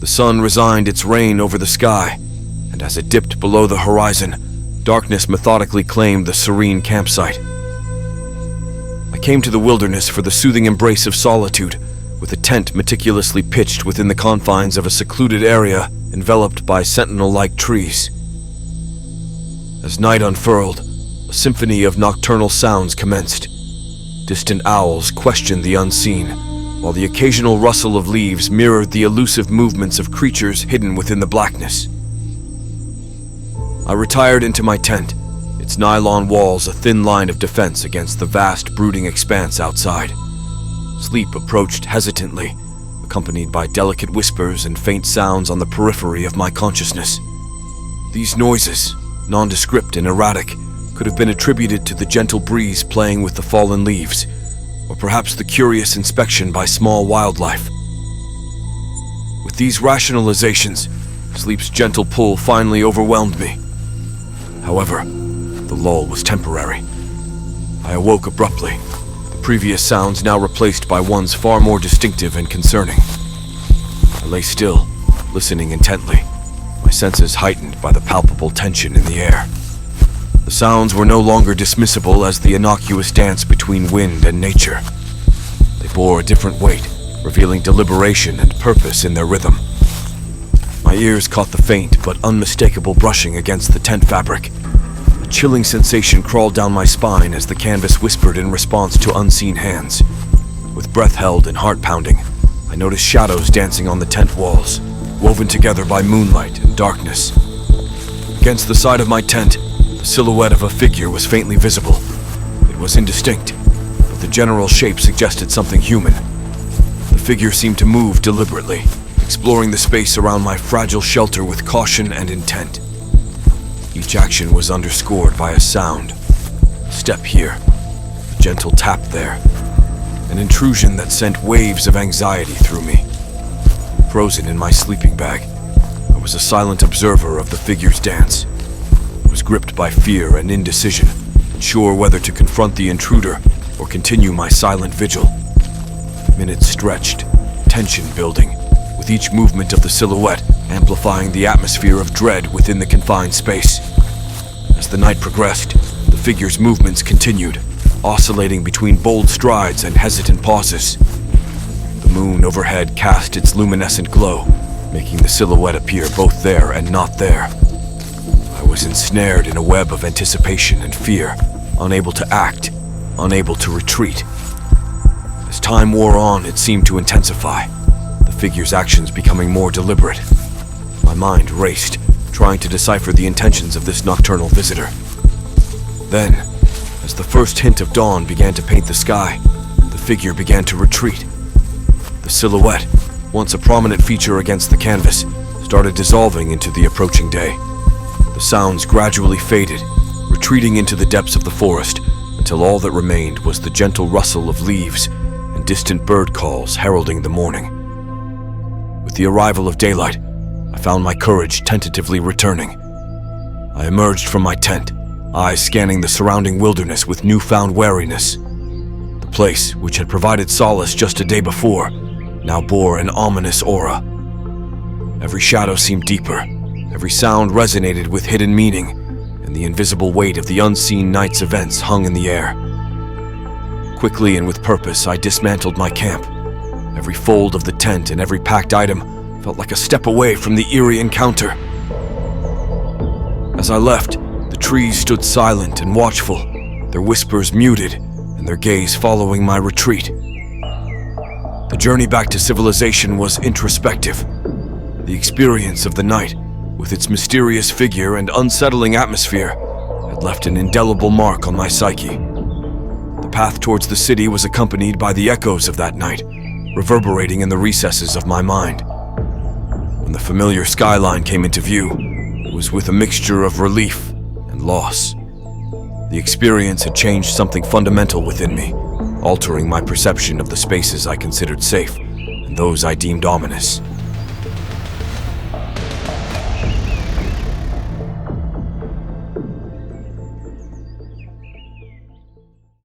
The sun resigned its reign over the sky, and as it dipped below the horizon, darkness methodically claimed the serene campsite. I came to the wilderness for the soothing embrace of solitude, with a tent meticulously pitched within the confines of a secluded area enveloped by sentinel-like trees. As night unfurled, a symphony of nocturnal sounds commenced. Distant owls questioned the unseen, while the occasional rustle of leaves mirrored the elusive movements of creatures hidden within the blackness. I retired into my tent, its nylon walls a thin line of defense against the vast, brooding expanse outside. Sleep approached hesitantly, accompanied by delicate whispers and faint sounds on the periphery of my consciousness. These noises, nondescript and erratic, could have been attributed to the gentle breeze playing with the fallen leaves, or perhaps the curious inspection by small wildlife. With these rationalizations, sleep's gentle pull finally overwhelmed me. However, the lull was temporary. I awoke abruptly, the previous sounds now replaced by ones far more distinctive and concerning. I lay still, listening intently, my senses heightened by the palpable tension in the air. The sounds were no longer dismissible as the innocuous dance between wind and nature. They bore a different weight, revealing deliberation and purpose in their rhythm. My ears caught the faint but unmistakable brushing against the tent fabric. A chilling sensation crawled down my spine as the canvas whispered in response to unseen hands. With breath held and heart pounding, I noticed shadows dancing on the tent walls, woven together by moonlight and darkness. Against the side of my tent, the silhouette of a figure was faintly visible. It was indistinct, but the general shape suggested something human. The figure seemed to move deliberately, exploring the space around my fragile shelter with caution and intent. Each action was underscored by a sound. A step here, a gentle tap there, an intrusion that sent waves of anxiety through me. Frozen in my sleeping bag, I was a silent observer of the figure's dance. I was gripped by fear and indecision, unsure whether to confront the intruder or continue my silent vigil. Minutes stretched, tension building, with each movement of the silhouette amplifying the atmosphere of dread within the confined space. As the night progressed, the figure's movements continued, oscillating between bold strides and hesitant pauses. The moon overhead cast its luminescent glow, making the silhouette appear both there and not there. I was ensnared in a web of anticipation and fear, unable to act, unable to retreat. As time wore on, it seemed to intensify, the figure's actions becoming more deliberate. My mind raced, trying to decipher the intentions of this nocturnal visitor. Then, as the first hint of dawn began to paint the sky, the figure began to retreat. The silhouette, once a prominent feature against the canvas, started dissolving into the approaching day. The sounds gradually faded, retreating into the depths of the forest, until all that remained was the gentle rustle of leaves and distant bird calls heralding the morning. With the arrival of daylight, I found my courage tentatively returning. I emerged from my tent, eyes scanning the surrounding wilderness with newfound wariness. The place, which had provided solace just a day before, now bore an ominous aura. Every shadow seemed deeper, every sound resonated with hidden meaning, and the invisible weight of the unseen night's events hung in the air. Quickly and with purpose, I dismantled my camp. Every fold of the tent and every packed item felt like a step away from the eerie encounter. As I left, the trees stood silent and watchful, their whispers muted and their gaze following my retreat. The journey back to civilization was introspective. The experience of the night, with its mysterious figure and unsettling atmosphere, had left an indelible mark on my psyche. The path towards the city was accompanied by the echoes of that night, reverberating in the recesses of my mind. When the familiar skyline came into view, it was with a mixture of relief and loss. The experience had changed something fundamental within me, altering my perception of the spaces I considered safe and those I deemed ominous.